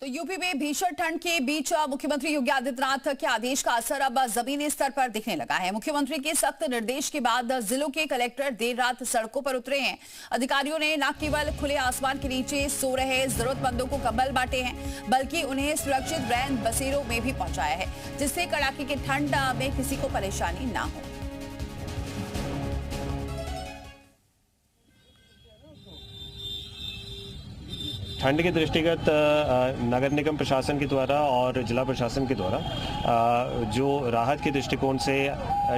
तो यूपी में भीषण ठंड के बीच मुख्यमंत्री योगी आदित्यनाथ के आदेश का असर अब जमीनी स्तर पर दिखने लगा है। मुख्यमंत्री के सख्त निर्देश के बाद जिलों के कलेक्टर देर रात सड़कों पर उतरे हैं। अधिकारियों ने न केवल खुले आसमान के नीचे सो रहे जरूरतमंदों को कंबल बांटे हैं, बल्कि उन्हें सुरक्षित रैन बसेरों में भी पहुंचाया है, जिससे कड़ाके की ठंड में किसी को परेशानी ना हो। ठंड के दृष्टिगत नगर निगम प्रशासन के द्वारा और जिला प्रशासन के द्वारा जो राहत के दृष्टिकोण से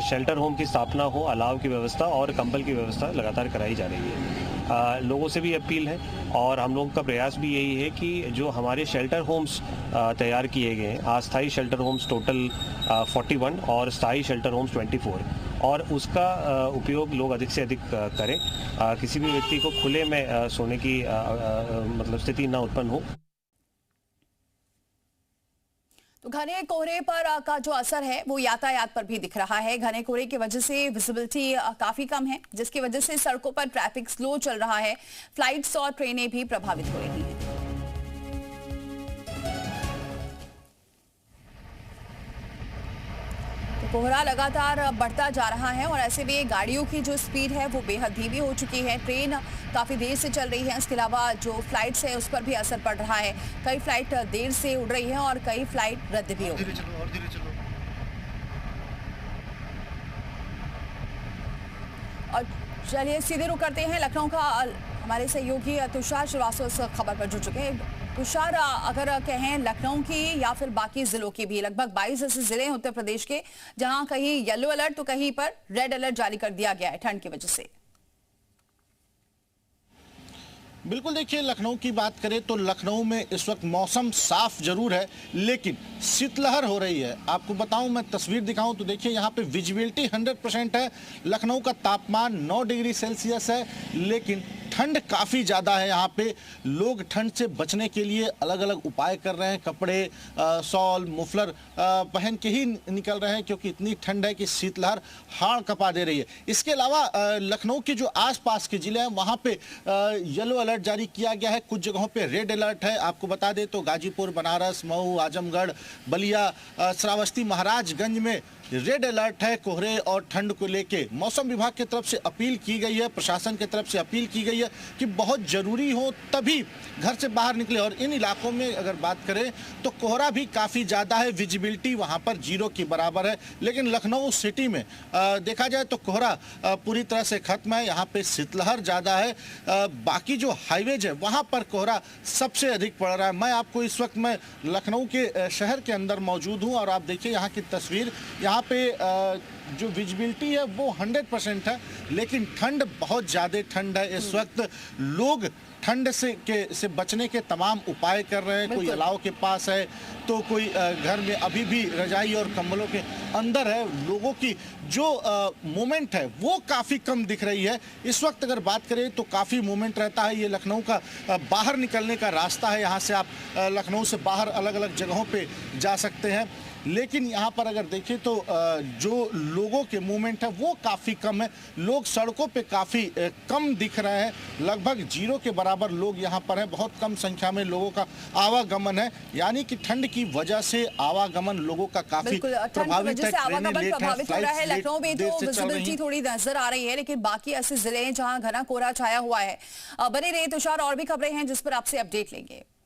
शेल्टर होम की स्थापना हो, अलाव की व्यवस्था और कंबल की व्यवस्था लगातार कराई जा रही है। लोगों से भी अपील है और हम लोगों का प्रयास भी यही है कि जो हमारे शेल्टर होम्स तैयार किए गए हैं, अस्थायी शेल्टर होम्स टोटल 41 और स्थायी शेल्टर होम्स 24, और उसका उपयोग लोग अधिक से अधिक करें। किसी भी व्यक्ति को खुले में सोने की मतलब स्थिति ना उत्पन्न हो। तो घने कोहरे पर का जो असर है वो यातायात पर भी दिख रहा है। घने कोहरे की वजह से विजिबिलिटी काफी कम है, जिसकी वजह से सड़कों पर ट्रैफिक स्लो चल रहा है। फ्लाइट्स और ट्रेनें भी प्रभावित हो रही हैं। कोहरा लगातार बढ़ता जा रहा है और ऐसे में गाड़ियों की जो स्पीड है वो बेहद धीमी हो चुकी है। ट्रेन काफी देर से चल रही है। इसके अलावा जो फ्लाइट्स है उस पर भी असर पड़ रहा है। कई फ्लाइट देर से उड़ रही है और कई फ्लाइट रद्द भी हो रही है। और चलिए सीधे रुक करते हैं लखनऊ का। हमारे सहयोगी तुषार श्रीवास्तव इस खबर पर जुड़ चुके हैं। तुषार, अगर कहें लखनऊ की या फिर बाकी जिलों की भी, लगभग 22 ऐसे जिले हैं उत्तर प्रदेश के जहां कहीं येलो अलर्ट तो कहीं पर रेड अलर्ट जारी कर दिया गया है ठंड की वजह से। बिल्कुल, देखिए लखनऊ की बात करें तो लखनऊ में इस वक्त मौसम साफ जरूर है, लेकिन शीतलहर हो रही है। आपको बताऊं, मैं तस्वीर दिखाऊं तो देखिए यहाँ पे विजिबिलिटी 100% है। लखनऊ का तापमान 9 डिग्री सेल्सियस है, लेकिन ठंड काफ़ी ज़्यादा है। यहाँ पे लोग ठंड से बचने के लिए अलग अलग उपाय कर रहे हैं। कपड़े, शॉल, मुफलर पहन के ही निकल रहे हैं, क्योंकि इतनी ठंड है कि शीतलहर हाड़ कपा दे रही है। इसके अलावा लखनऊ के जो आसपास के ज़िले हैं वहाँ पे येलो अलर्ट जारी किया गया है। कुछ जगहों पे रेड अलर्ट है। आपको बता दें तो गाजीपुर, बनारस, मऊ, आजमगढ़, बलिया, श्रावस्ती, महाराजगंज में रेड अलर्ट है। कोहरे और ठंड को लेके मौसम विभाग की तरफ से अपील की गई है, प्रशासन की तरफ से अपील की गई है कि बहुत जरूरी हो तभी घर से बाहर निकले। और इन इलाकों में अगर बात करें तो कोहरा भी काफ़ी ज़्यादा है, विजिबिलिटी वहाँ पर 0 के बराबर है। लेकिन लखनऊ सिटी में देखा जाए तो कोहरा पूरी तरह से खत्म है। यहाँ पे शीतलहर ज़्यादा है। बाकी जो हाईवेज है वहाँ पर कोहरा सबसे अधिक पड़ रहा है। मैं आपको इस वक्त मैं लखनऊ के शहर के अंदर मौजूद हूँ और आप देखिए यहाँ की तस्वीर। यहाँ पे जो विजिबिलिटी है वो 100% है, लेकिन ठंड बहुत ज़्यादा ठंड है इस वक्त। लोग ठंड से बचने के तमाम उपाय कर रहे हैं। कोई अलाव के पास है तो कोई घर में अभी भी रजाई और कंबलों के अंदर है। लोगों की जो मूवमेंट है वो काफ़ी कम दिख रही है इस वक्त। अगर बात करें तो काफ़ी मूवमेंट रहता है। ये लखनऊ का बाहर निकलने का रास्ता है। यहाँ से आप लखनऊ से बाहर अलग अलग जगहों पे जा सकते हैं, लेकिन यहाँ पर अगर देखें तो जो लोगों के मूवमेंट है वो काफ़ी कम है। लोग सड़कों पे काफ़ी कम दिख रहे हैं। लगभग 0 के बराबर लोग यहाँ पर हैं। बहुत कम संख्या में लोगों का आवागमन है, यानी कि ठंड की वजह से आवागमन लोगों का काफ़ी प्रभावित है। प्रभावित हो रहा है। लखनऊ में तो विजिबिलिटी थोड़ी नजर आ रही है, लेकिन बाकी ऐसे जिले हैं जहाँ घना कोहरा छाया हुआ है। बने रहिए तुषार, और भी खबरें हैं जिस पर आपसे अपडेट लेंगे।